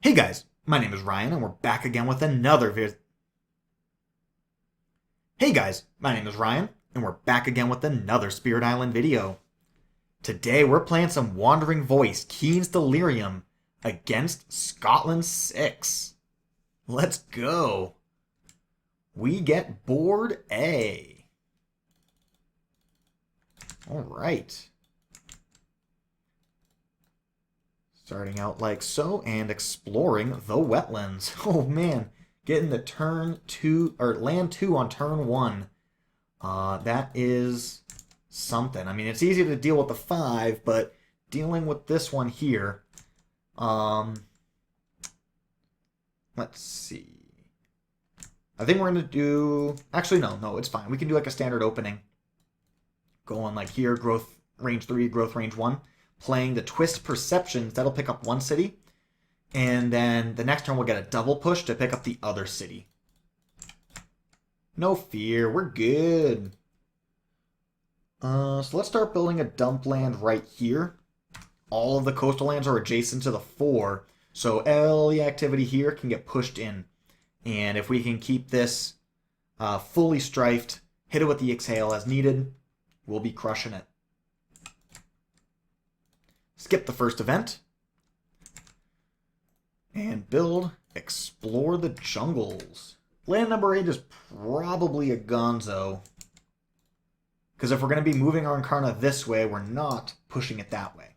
Hey guys, my name is Ryan and we're back again with another Hey guys, my name is Ryan and we're back again with another Spirit Island video. Today we're playing some Wandering Voice Keen's Delirium against Scotland 6. Let's go. We get board A. Alright. Starting out like so and exploring the wetlands. Oh man, getting the turn 2 or land 2 on turn 1. That is something. I mean, it's easy to deal with the 5, but dealing with this one here, let's see. I think we're going to do, actually no, it's fine. We can do like a standard opening. Going like here, growth range 3, growth range 1. Playing the Twist Perceptions, that'll pick up one city. And then the next turn we'll get a double push to pick up the other city. No fear, we're good. So let's start building a dump land right here. All of the coastal lands are adjacent to the 4, so all the activity here can get pushed in. And if we can keep this fully strifed, hit it with the exhale as needed, we'll be crushing it. Skip the first event. And build Explore the Jungles. Land number 8 is probably a gonzo. Because if we're going to be moving our Incarna this way, we're not pushing it that way.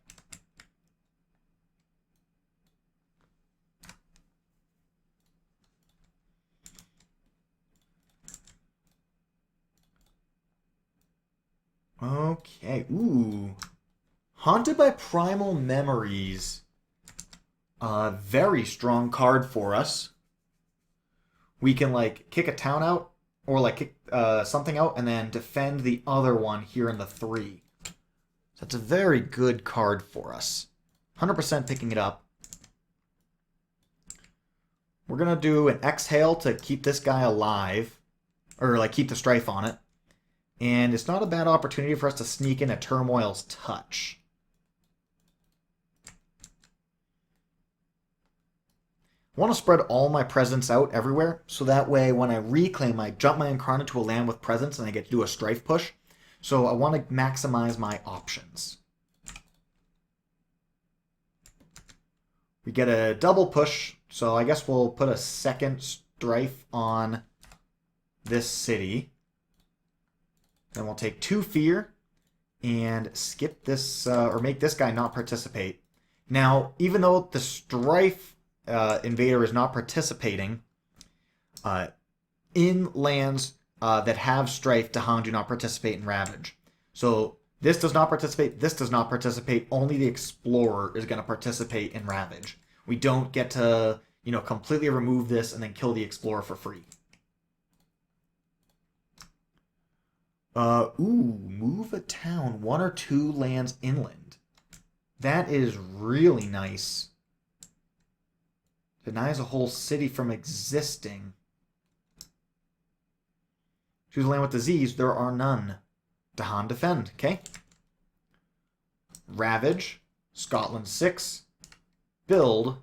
Okay, ooh. Haunted by Primal Memories. Very strong card for us. We can like kick a town out or like kick something out and then defend the other one here in the 3. So that's a very good card for us. 100% picking it up. We're going to do an exhale to keep this guy alive. Or like keep the strife on it. And it's not a bad opportunity for us to sneak in a Turmoil's Touch. I want to spread all my presence out everywhere, so that way when I reclaim, I jump my Incarnate to a land with presence and I get to do a strife push. So I want to maximize my options. We get a double push, so I guess we'll put a second strife on this city. Then we'll take 2 fear and skip this, or make this guy not participate. Now, even though the strife invader is not participating in lands that have strife, Dahan do not participate in Ravage. So this does not participate, this does not participate, only the Explorer is going to participate in Ravage. We don't get to, completely remove this and then kill the Explorer for free. Move a town 1 or 2 lands inland. That is really nice. Denies a whole city from existing. Choose a land with disease. There are none. Dahan defend. Okay. Ravage. Scotland 6. Build.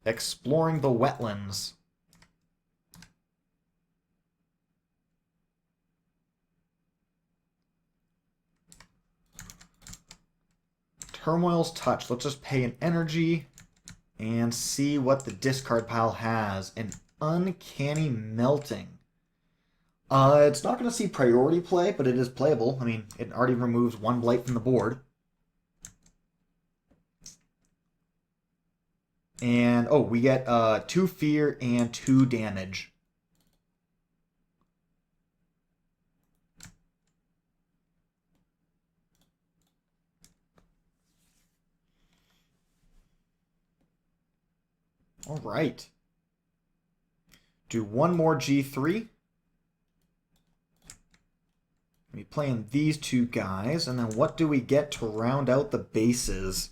Exploring the wetlands. Turmoil's Touch. Let's just pay an energy and see what the discard pile has. An Uncanny Melting. It's not going to see priority play, but it is playable. I mean, it already removes 1 blight from the board. And, we get 2 fear and 2 damage. All right. Do 1 more G3. Be playing these 2 guys, and then what do we get to round out the bases?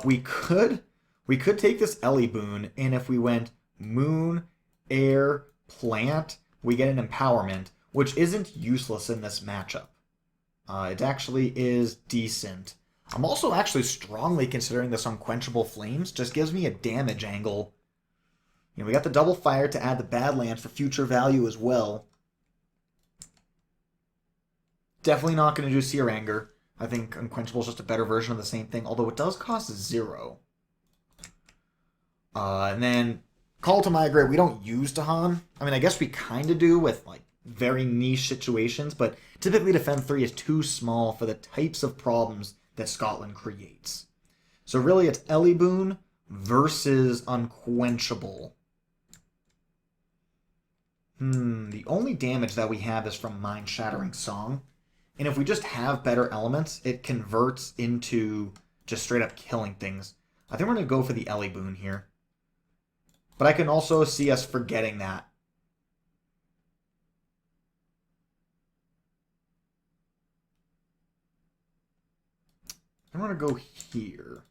We could take this Ellie Boon, and if we went Moon, Air, Plant, we get an Empowerment, which isn't useless in this matchup. It actually is decent. I'm also actually strongly considering this Unquenchable Flames. Just gives me a damage angle. You know, we got the double fire to add the Badlands for future value as well. Definitely not going to do Seer Anger. I think Unquenchable is just a better version of the same thing, although it does cost 0. And then Call to Migrate, we don't use Dahan. I mean, I guess we kind of do with like very niche situations, but typically Defend 3 is too small for the types of problems that Scotland creates. So really it's Ellyboon versus Unquenchable. The only damage that we have is from Mind Shattering Song. And if we just have better elements, it converts into just straight up killing things. I think we're going to go for the Ellyboon here. But I can also see us forgetting that. I'm going to go here.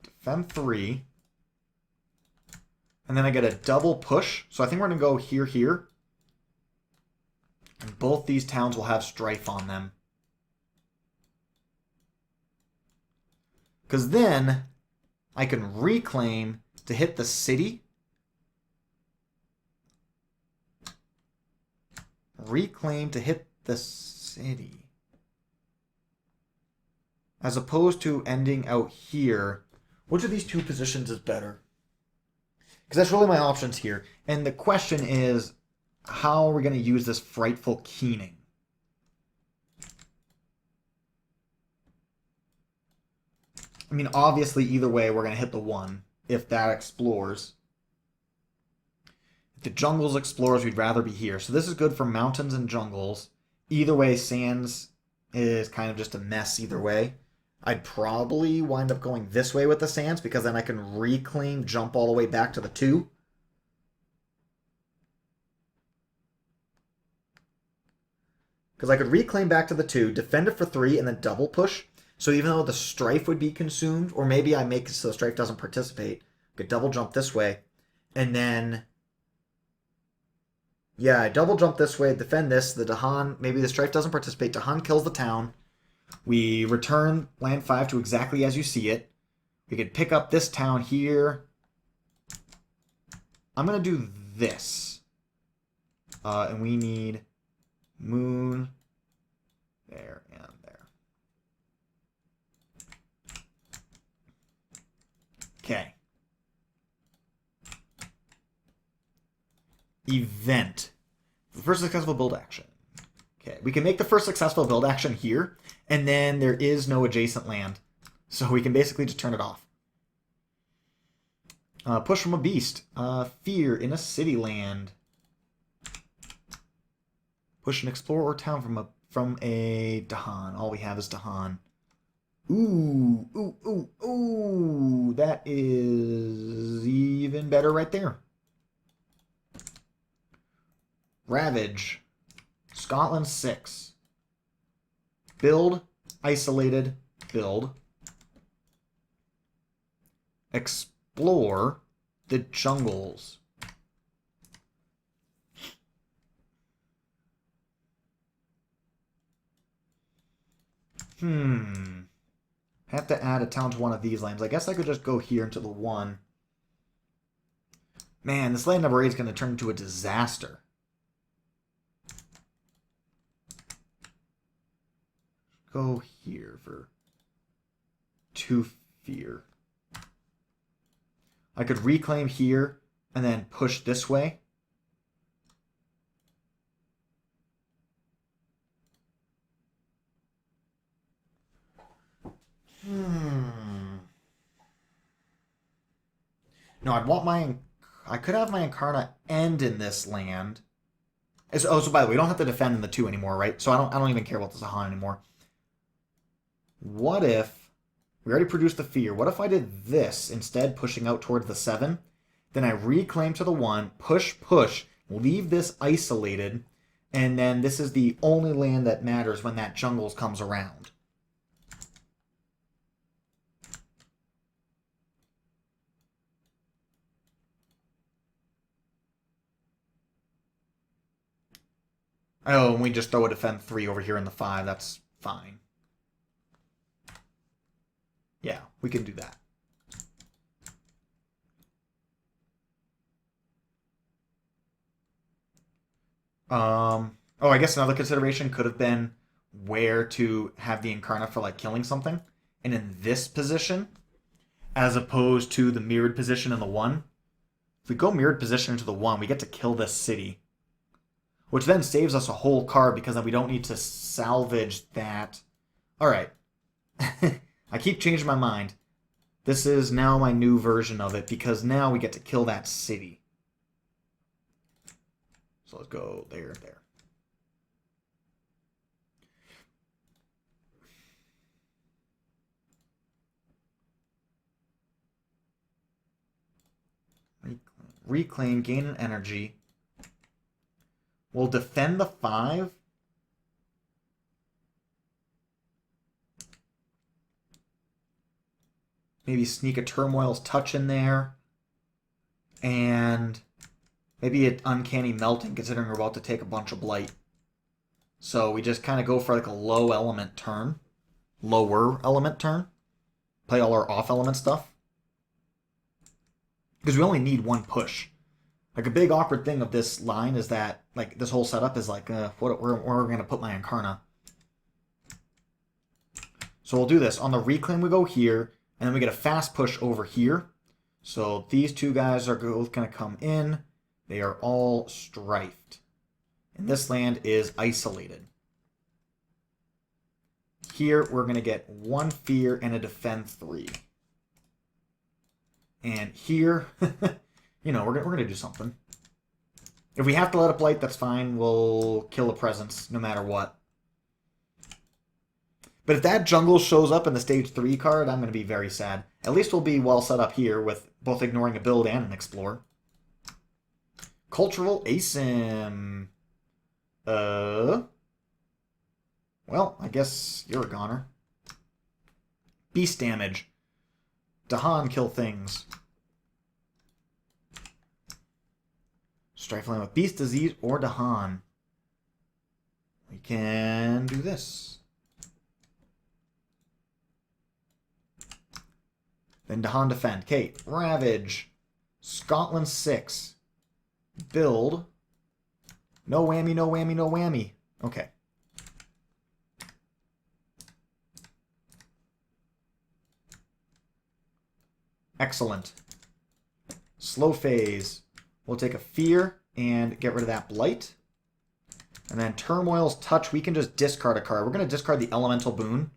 Defend 3. And then I get a double push. So I think we're going to go here, here. And both these towns will have Strife on them. Because then I can reclaim to hit the city. Reclaim to hit the city. As opposed to ending out here. Which of these two positions is better? Because that's really my options here. And the question is, how are we going to use this Frightful Keening? I mean, obviously, either way, we're going to hit the 1 if that explores. If the jungles explores, we'd rather be here. So this is good for mountains and jungles. Either way, sands is kind of just a mess either way. I'd probably wind up going this way with the sands because then I can reclaim, jump all the way back to the 2. Because I could reclaim back to the 2, defend it for 3, and then double push. So even though the Strife would be consumed, or maybe I make it so the Strife doesn't participate, I could double jump this way. And then, yeah, I double jump this way, defend this, the Dahan, maybe the Strife doesn't participate, Dahan kills the town. We return land 5 to exactly as you see it. We could pick up this town here. I'm going to do this. And we need moon there and there. Okay. Event. The first successful build action. Okay, we can make the first successful build action here, and then there is no adjacent land. So we can basically just turn it off. Push from a beast. Fear in a city land. Push an explorer or town from a Dahan. All we have is Dahan. Ooh, ooh, ooh, ooh. That is even better right there. Ravage. Scotland 6. Build. Isolated. Build. Explore the jungles. Have to add a town to one of these lands. I guess I could just go here into the 1. Man, this land number 8 is going to turn into a disaster. Go here for 2 fear. I could reclaim here and then push this way. No, I'd want my... I could have my Incarna end in this land. So by the way, we don't have to defend in the 2 anymore, right? So I don't even care about the Dahan anymore. What if... We already produced the fear. What if I did this instead, pushing out towards the 7? Then I reclaim to the 1, push, push, leave this isolated, and then this is the only land that matters when that jungles comes around. Oh, and we just throw a defend 3 over here in the 5. That's fine. Yeah, we can do that. Oh, I guess another consideration could have been where to have the Incarna for like killing something. And in this position, as opposed to the mirrored position in the 1. If we go mirrored position into the 1, we get to kill this city. Which then saves us a whole card because then we don't need to salvage that. Alright. I keep changing my mind. This is now my new version of it because now we get to kill that city. So let's go there. Reclaim, gain an energy. We'll defend the 5. Maybe sneak a Turmoil's Touch in there. And maybe an Uncanny Melting, considering we're about to take a bunch of Blight. So we just kind of go for like a low element turn. Lower element turn. Play all our off element stuff. Because we only need 1 push. Like a big awkward thing of this line is that like this whole setup is like where we're going to put my Incarna. So we'll do this. On the reclaim we go here, and then we get a fast push over here. So these 2 guys are both going to come in. They are all strifed. And this land is isolated. Here we're going to get 1 fear and a defend 3. And here, you know, we're going to do something. If we have to let it blight, that's fine. We'll kill a presence no matter what. But if that jungle shows up in the stage 3 card, I'm going to be very sad. At least we'll be well set up here with both ignoring a build and an explore. Cultural Asim. Well, I guess you're a goner. Beast damage. Dahan kill things. Strife land with Beast Disease or Dahan. We can do this. Then Dahan defend. Okay, Ravage. Scotland 6. Build. No whammy, no whammy, no whammy. Okay. Excellent. Slow phase. We'll take a fear and get rid of that blight. And then Turmoil's Touch, we can just discard a card. We're going to discard the Elemental Boon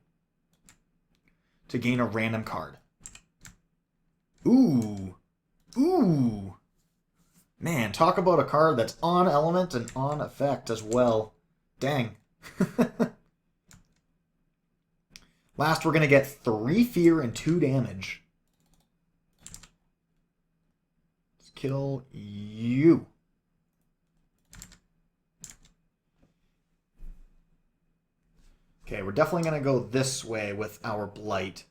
to gain a random card. Ooh. Ooh. Man, talk about a card that's on element and on effect as well. Dang. Last, we're going to get 3 fear and 2 damage. Kill you. Okay, we're definitely going to go this way with our blight.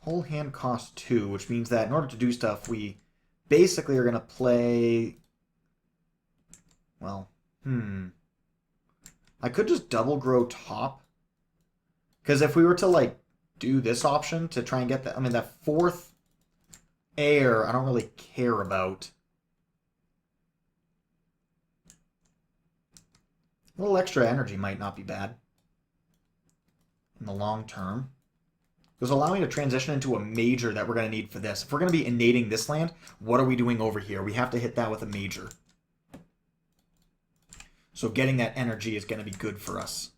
Whole hand costs 2, which means that in order to do stuff, we basically are going to play... Well, I could just double grow top. Because if we were to, like, do this option to try and get that... I mean, that 4th air, I don't really care about. A little extra energy might not be bad in the long term. Because allowing to transition into a major that we're going to need for this. If we're going to be innating this land, what are we doing over here? We have to hit that with a major. So getting that energy is going to be good for us.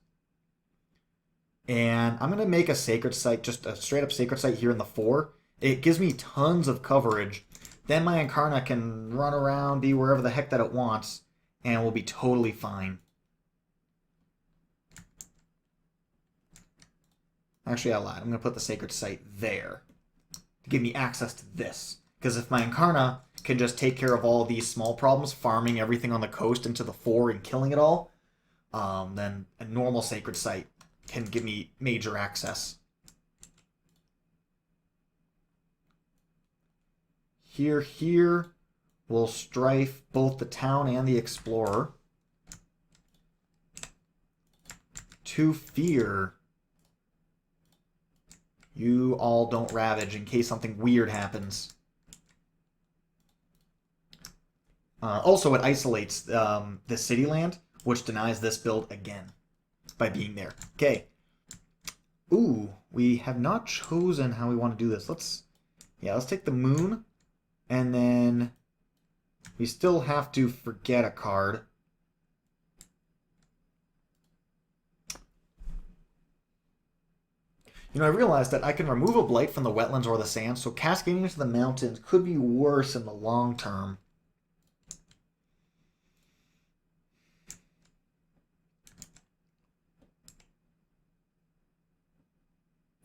And I'm going to make a Sacred Site, just a straight up Sacred Site here in the 4. It gives me tons of coverage. Then my Incarna can run around, be wherever the heck that it wants, and we'll be totally fine. Actually, I lied. I'm going to put the Sacred Site there to give me access to this. Because if my Incarna can just take care of all these small problems, farming everything on the coast into the 4 and killing it all, then a normal Sacred Site can give me major access. Here. We'll strife both the town and the explorer. 2 fear. You all don't ravage in case something weird happens. Also, it isolates the city land, which denies this build again by being there. Okay. Ooh, we have not chosen how we want to do this. Let's take the moon, and then we still have to forget a card. You know, I realized that I can remove a blight from the wetlands or the sands, so cascading into the mountains could be worse in the long term.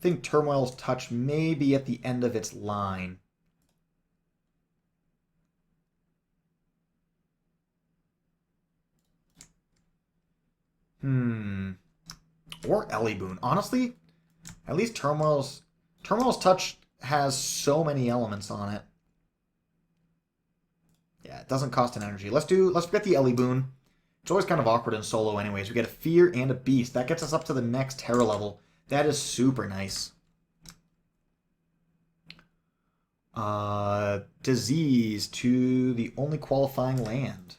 I think Turmoil's Touch may be at the end of its line. Or Ellyboon. Honestly, at least Turmoil's Touch has so many elements on it. Yeah, it doesn't cost an energy. Let's forget the Ellyboon. It's always kind of awkward in solo anyways. We get a Fear and a Beast. That gets us up to the next Terra level. That is super nice. Disease to the only qualifying land.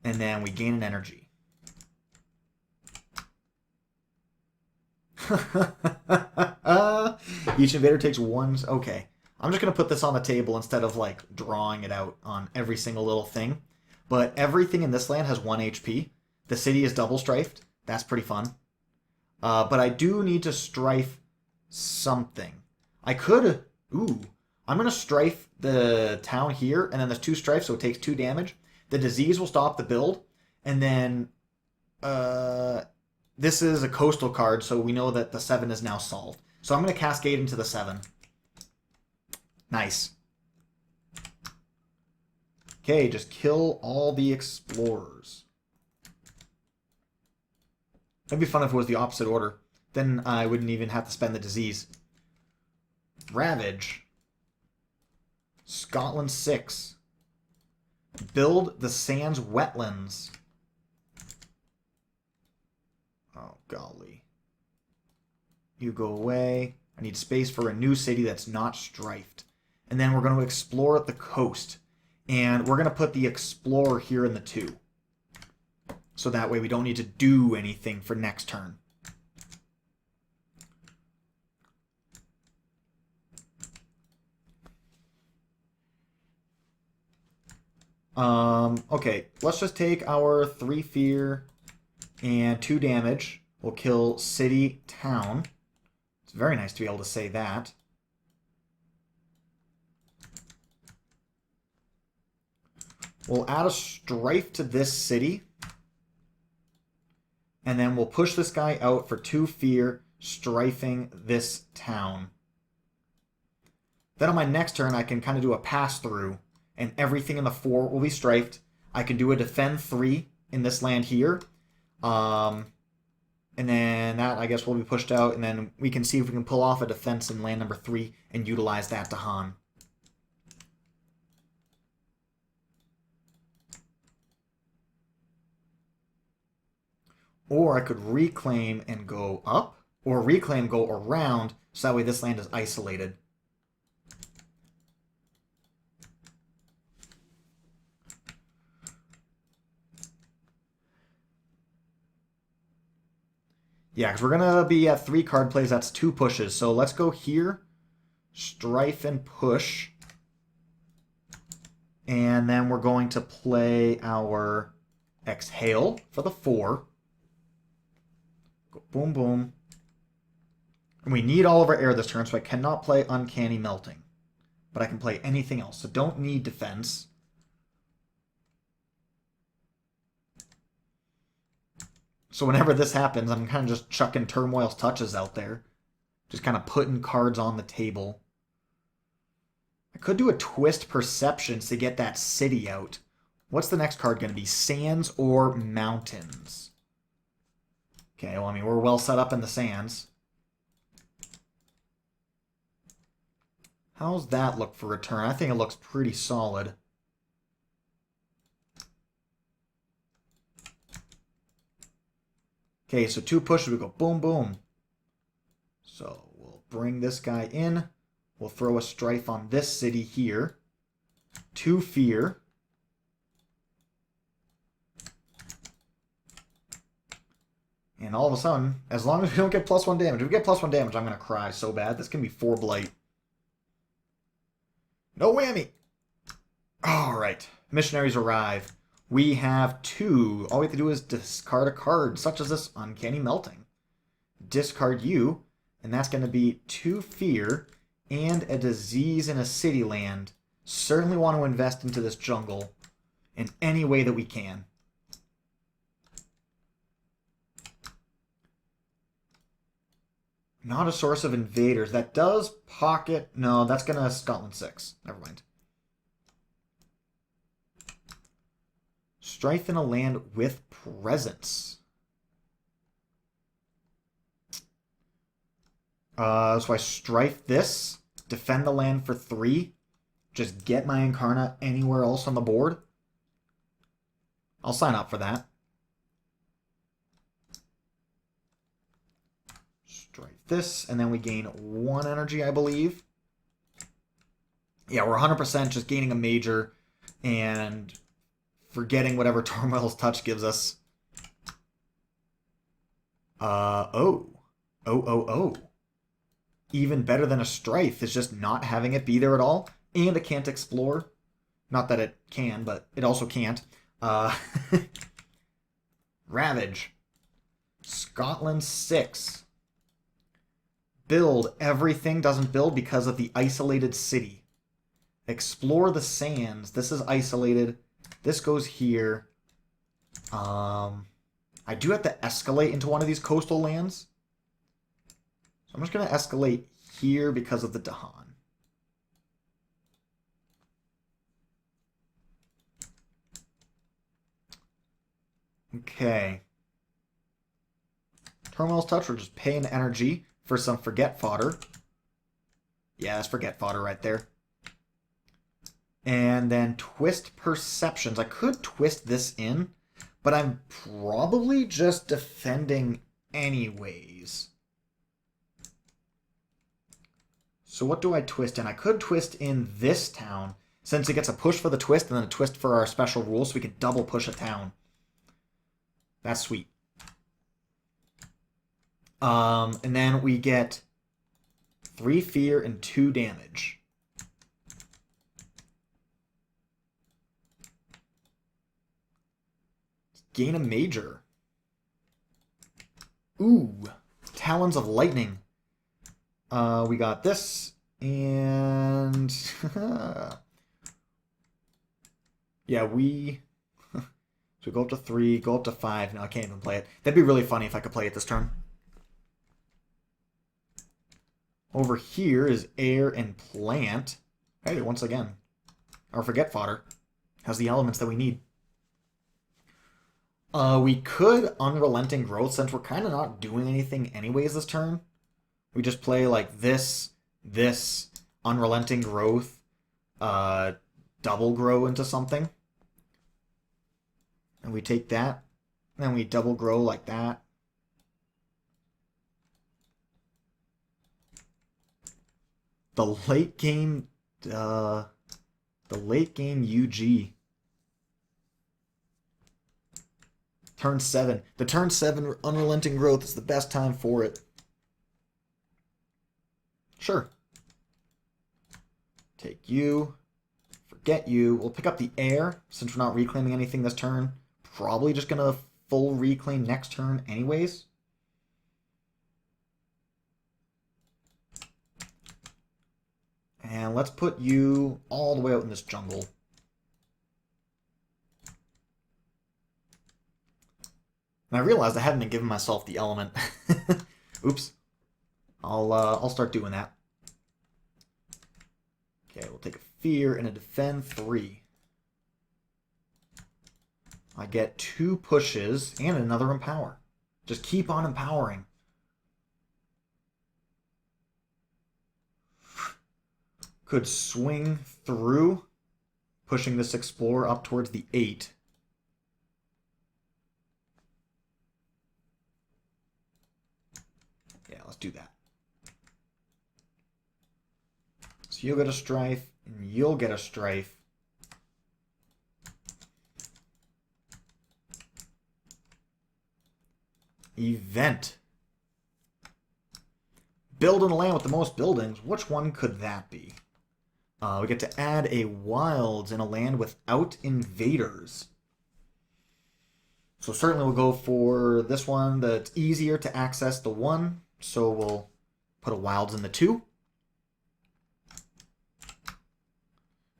And then we gain an energy. Each invader takes 1... Okay. I'm just going to put this on the table instead of, like, drawing it out on every single little thing. But everything in this land has 1 HP. The city is double strifed. That's pretty fun. But I do need to strife something. I could... Ooh. I'm going to strife the town here, and then there's 2 strifes, so it takes 2 damage. The disease will stop the build, and then... this is a coastal card, so we know that the 7 is now solved. So I'm going to cascade into the 7. Nice. Okay, just kill all the explorers. It'd be fun if it was the opposite order. Then I wouldn't even have to spend the disease. Ravage. Scotland 6. Build the Sands Wetlands. Oh, golly. You go away. I need space for a new city that's not strifed. And then we're going to explore the coast. And we're going to put the Explorer here in the 2. So that way we don't need to do anything for next turn. Okay, let's just take our 3 fear and 2 damage. We'll kill city, town. It's very nice to be able to say that. We'll add a strife to this city. And then we'll push this guy out for 2 fear, strifing this town. Then on my next turn, I can kind of do a pass-through, and everything in the 4 will be strifed. I can do a defend 3 in this land here. And then that, I guess, will be pushed out, and then we can see if we can pull off a defense in land number 3 and utilize that to Han. Or I could reclaim and go up, or reclaim, go around, so that way this land is isolated. Yeah, because we're going to be at 3 card plays. That's 2 pushes. So let's go here, strife and push. And then we're going to play our exhale for the 4. Go boom, boom. And we need all of our air this turn, so I cannot play Uncanny Melting. But I can play anything else, so don't need defense. So whenever this happens, I'm kind of just chucking Turmoil's Touches out there. Just kind of putting cards on the table. I could do a Twist Perceptions to get that city out. What's the next card going to be? Sands or Mountains? Okay, well, I mean, we're well set up in the Sands. How's that look for return? I think it looks pretty solid. Okay, so 2 pushes, we go boom, boom. So we'll bring this guy in. We'll throw a strife on this city here. 2 fear. And all of a sudden, as long as we don't get +1 damage, if we get +1 damage, I'm going to cry so bad. This can be 4 blight. No whammy! Alright, missionaries arrive. We have 2. All we have to do is discard a card, such as this Uncanny Melting. Discard you, and that's going to be 2 fear and a disease in a city land. Certainly want to invest into this jungle in any way that we can. Not a source of invaders. That does pocket... No, that's going to Scotland 6. Never mind. Strife in a land with presence. So I strife this. Defend the land for 3. Just get my Incarna anywhere else on the board. I'll sign up for that. Strike this, and then we gain 1 energy, I believe. Yeah, we're 100% just gaining a major and forgetting whatever Turmoil's Touch gives us. Oh. Even better than a Strife is just not having it be there at all. And it can't explore. Not that it can, but it also can't. Ravage. Scotland 6. Build. Everything doesn't build because of the isolated city. Explore the sands. This is isolated. This goes here. I do have to escalate into one of these coastal lands. So I'm just going to escalate here because of the Dahan. Okay. Turmoil's Touch, we're just paying energy for some Forget Fodder. Yeah, that's Forget Fodder right there. And then Twist Perceptions. I could twist this in, but I'm probably just defending anyways. So what do I twist in? I could twist in this town, since it gets a push for the twist and then a twist for our special rule, so we can double push a town. That's sweet. And then we get 3 fear and 2 damage. Gain a major. Ooh, Talons of Lightning. We got this, and yeah, we so we go up to 3, go up to 5. No, I can't even play it. That'd be really funny if I could play it this turn. Over here is Air and Plant. Hey, once again, our Forget Fodder has the elements that we need. We could Unrelenting Growth, since we're kind of not doing anything anyways this turn. We just play like this, Unrelenting Growth, double grow into something. And we take that, and then we double grow like that. The late game UG. Turn 7. The turn 7 Unrelenting Growth is the best time for it. Sure. Take you. Forget you. We'll pick up the Air, since we're not reclaiming anything this turn. Probably just going to full reclaim next turn anyways. And let's put you all the way out in this jungle. And I realized I hadn't been giving myself the element. Oops. I'll start doing that. Okay, we'll take a fear and a defend 3. I get 2 pushes and another empower. Just keep on empowering. could swing through, pushing this explorer up towards the 8. Yeah, let's do that. So you'll get a strife, and you'll get a strife. Event. Build in a land with the most buildings. Which one could that be? We get to add a wilds in a land without invaders. So certainly we'll go for this one that's easier to access the 1. So we'll put a wilds in the 2.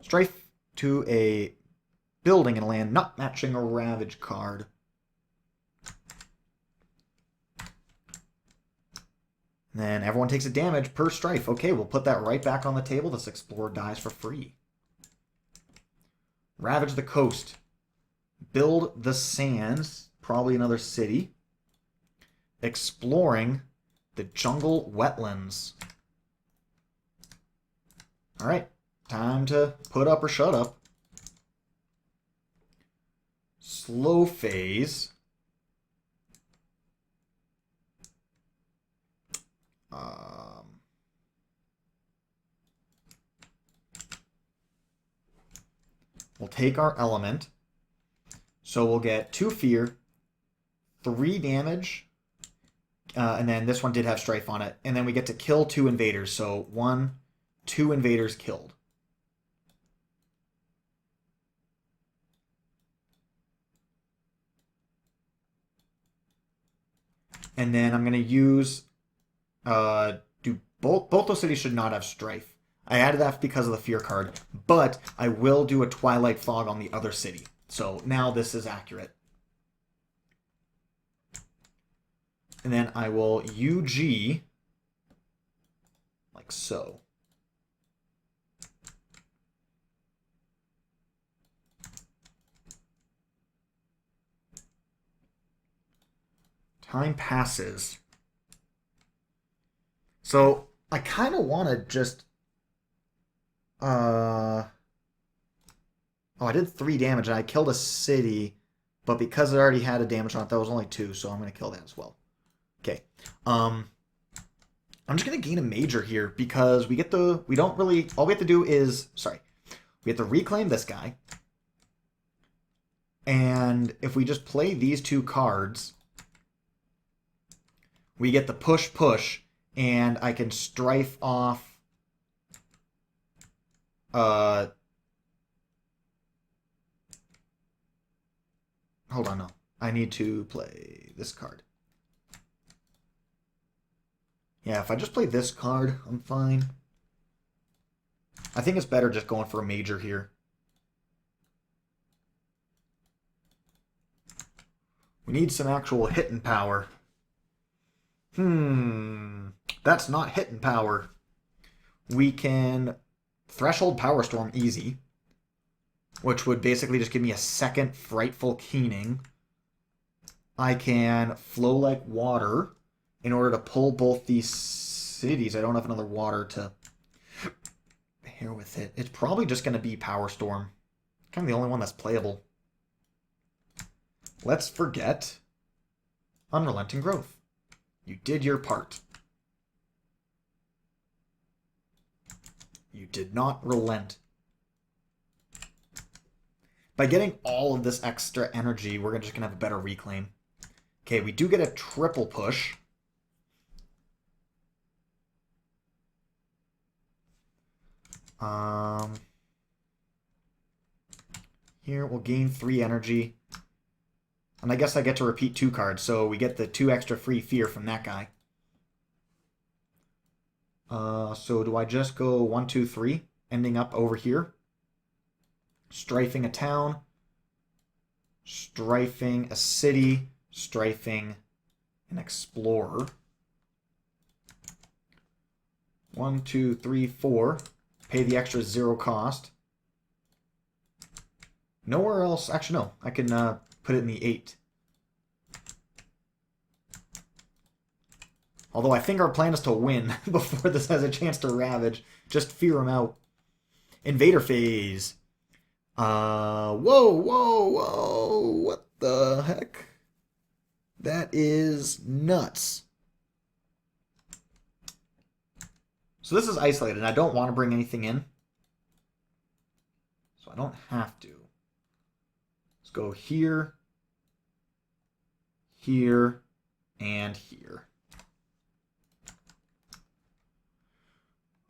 Strife to a building in a land not matching a ravage card. And then everyone takes a damage per strife. Okay, we'll put that right back on the table. This explorer dies for free. Ravage the coast. Build the sands. Probably another city. Exploring the jungle wetlands. Alright, time to put up or shut up. Slow phase. We'll take our element. So we'll get 2 fear, 3 damage, and then this one did have strife on it. And then we get to kill 2 invaders. So 1, 2 invaders killed. And then I'm going to use... do both those cities should not have strife. I added that because of the fear card, but I will do a Twilight Fog on the other city. So now this is accurate. And then I will UG like so. Time passes. So I kind of want to just... Oh, I did 3 damage and I killed a city, but because it already had a damage on it, that was only 2, so I'm going to kill that as well. Okay. I'm just going to gain a major here because we get the... We don't really... All we have to do is... Sorry. We have to reclaim this guy. And if we just play these 2 cards, we get the push, and I can strife off... Hold on, no. I need to play this card. Yeah, if I just play this card, I'm fine. I think it's better just going for a major here. We need some actual hitting power. That's not hitting power. We can Threshold Power Storm easy, which would basically just give me a second Frightful Keening. I can Flow Like Water in order to pull both these cities. I don't have another water to pair with it. It's probably just going to be Power Storm. Kind of the only one that's playable. Let's forget Unrelenting Growth. You did your part. You did not relent. By getting all of this extra energy, we're just going to have a better reclaim. Okay, we do get a triple push. Here, we'll gain 3 energy. And I guess I get to repeat 2 cards, so we get the 2 extra free fear from that guy. So do I just go 1, 2, 3, ending up over here? Strifing a town, strifing a city, strifing an explorer. 1, 2, 3, 4. Pay the extra 0 cost. Nowhere else. Actually, no. I can put it in the 8. Although I think our plan is to win before this has a chance to ravage. Just fear him out. Invader phase. Whoa, whoa, whoa. What the heck? That is nuts. So this is isolated, and I don't want to bring anything in. So I don't have to. Let's go here, here, and here.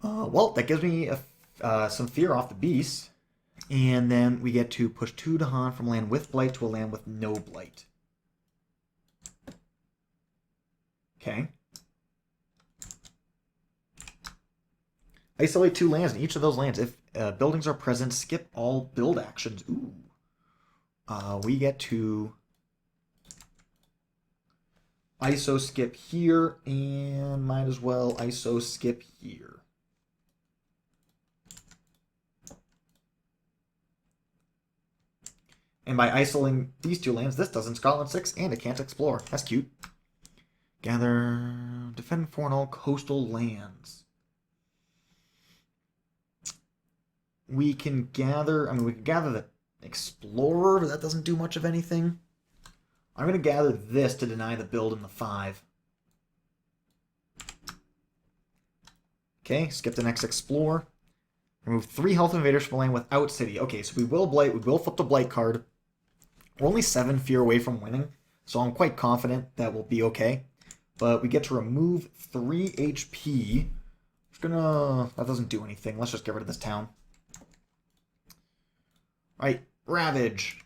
Well, that gives me some fear off the beast. And then we get to push 2 Dahan from land with blight to a land with no blight. Okay. Isolate 2 lands in each of those lands. If buildings are present, skip all build actions. Ooh. We get to ISO skip here, and might as well ISO skip here. And by isolating these 2 lands, this doesn't Scotland 6, and it can't explore. That's cute. Gather, defend 4 and all coastal lands. We can gather, we can gather the Explorer, but that doesn't do much of anything. I'm going to gather this to deny the build in the 5. Okay, skip the next Explore. Remove 3 health invaders from land without city. Okay, so we will blight, we will flip the blight card. We're only 7 fear away from winning, so I'm quite confident that we'll be okay. But we get to remove 3 HP. That doesn't do anything. Let's just get rid of this town. Alright, Ravage.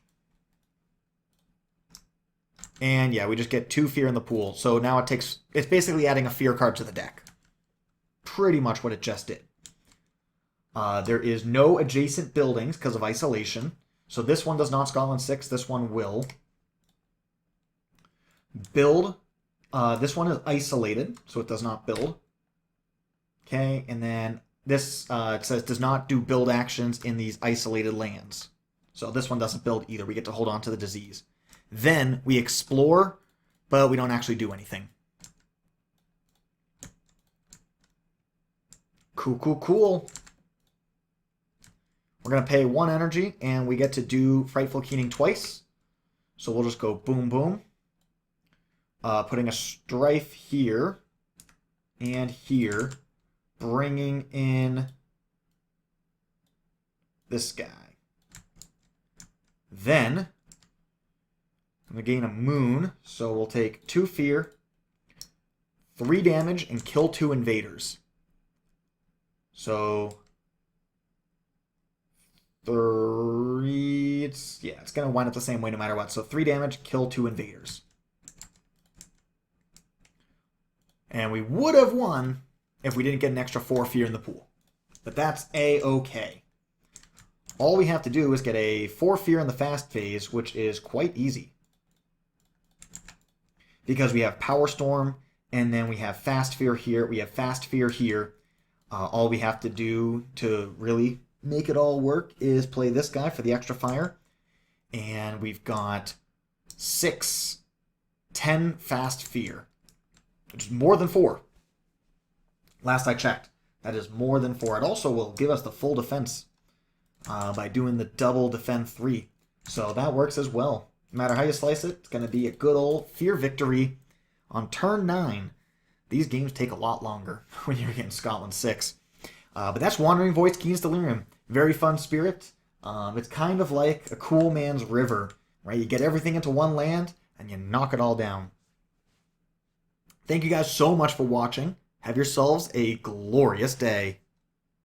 And yeah, we just get 2 fear in the pool. So now it's basically adding a fear card to the deck. Pretty much what it just did. There is no adjacent buildings because of isolation. So this one does not Scotland 6. This one will. Build. This one is isolated, so it does not build. Okay, and then this it says does not do build actions in these isolated lands. So this one doesn't build either. We get to hold on to the disease. Then we explore, but we don't actually do anything. Cool, cool, cool. We're going to pay 1 energy, and we get to do Frightful Keening twice. So we'll just go boom, boom. Putting a Strife here and here. Bringing in this guy. Then, I'm going to gain a Moon, so we'll take 2 fear, 3 damage, and kill 2 invaders. So 3, it's going to wind up the same way no matter what. So 3 damage, kill 2 invaders. And we would have won if we didn't get an extra 4 fear in the pool. But that's A-okay. All we have to do is get a 4 fear in the fast phase, which is quite easy. Because we have Power Storm, and then we have fast fear here, we have fast fear here. All we have to do to really make it all work is play this guy for the extra fire. And we've got 10 fast fear, which is more than 4. Last I checked, that is more than 4. It also will give us the full defense by doing the double defend 3. So that works as well. No matter how you slice it, it's going to be a good old fear victory on turn 9. These games take a lot longer when you're getting Scotland 6. But that's Wandering Voice, Keen's Delirium. Very fun spirit. It's kind of like a cool man's river, right? You get everything into one land, and you knock it all down. Thank you guys so much for watching. Have yourselves a glorious day.